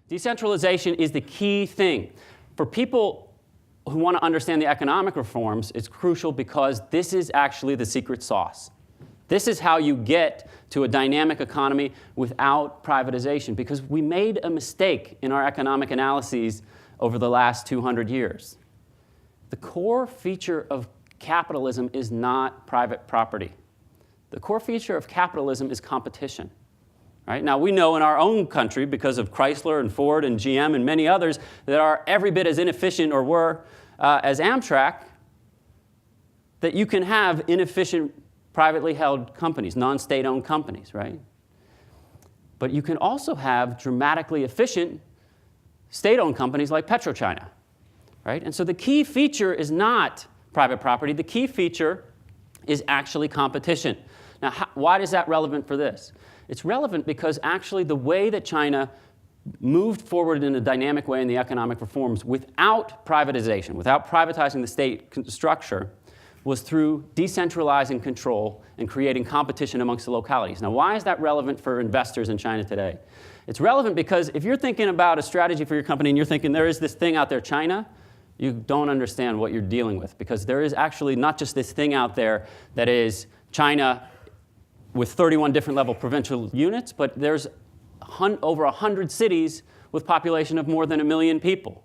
Decentralization is the key thing. For people who want to understand the economic reforms, it's crucial because this is actually the secret sauce. This is how you get to a dynamic economy without privatization, because we made a mistake in our economic analyses over the last 200 years. The core feature of capitalism is not private property. The core feature of capitalism is competition. Right? Now, we know in our own country, because of Chrysler and Ford and GM and many others that are every bit as inefficient or were as Amtrak, that you can have inefficient privately held companies, non-state-owned companies, right? But you can also have dramatically efficient state-owned companies like PetroChina, right? And so the key feature is not private property. The key feature is actually competition. Now, why is that relevant for this? It's relevant because actually the way that China moved forward in a dynamic way in the economic reforms without privatization, without privatizing the state structure, was through decentralizing control and creating competition amongst the localities. Now, why is that relevant for investors in China today? It's relevant because if you're thinking about a strategy for your company and you're thinking there is this thing out there, China, you don't understand what you're dealing with, because there is actually not just this thing out there that is China with 31 different level provincial units, but there's over 100 cities with population of more than 1 million people,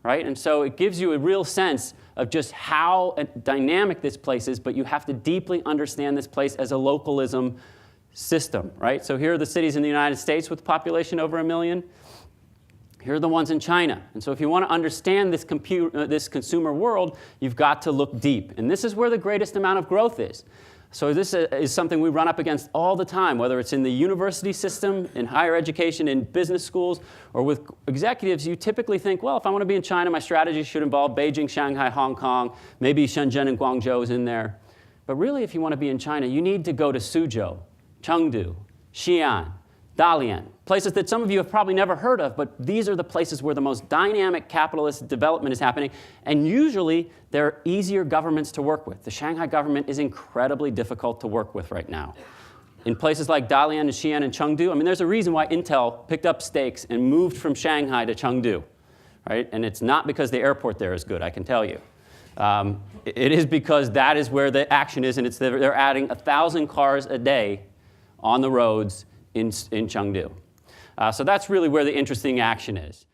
right? And so it gives you a real sense of just how dynamic this place is, but you have to deeply understand this place as a localism system, right? So here are the cities in the United States with population over 1 million. Here are the ones in China. And so if you want to understand this consumer world, you've got to look deep. And this is where the greatest amount of growth is. So this is something we run up against all the time, whether it's in the university system, in higher education, in business schools, or with executives. You typically think, well, if I want to be in China, my strategy should involve Beijing, Shanghai, Hong Kong, maybe Shenzhen and Guangzhou is in there. But really, if you want to be in China, you need to go to Suzhou, Chengdu, Xi'an, Dalian, places that some of you have probably never heard of, but these are the places where the most dynamic capitalist development is happening, and usually they're easier governments to work with. The Shanghai government is incredibly difficult to work with right now. In places like Dalian and Xi'an and Chengdu, I mean, there's a reason why Intel picked up stakes and moved from Shanghai to Chengdu, right? And it's not because the airport there is good, I can tell you. It is because that is where the action is, and they're adding 1,000 cars a day on the roads in Chengdu. So that's really where the interesting action is.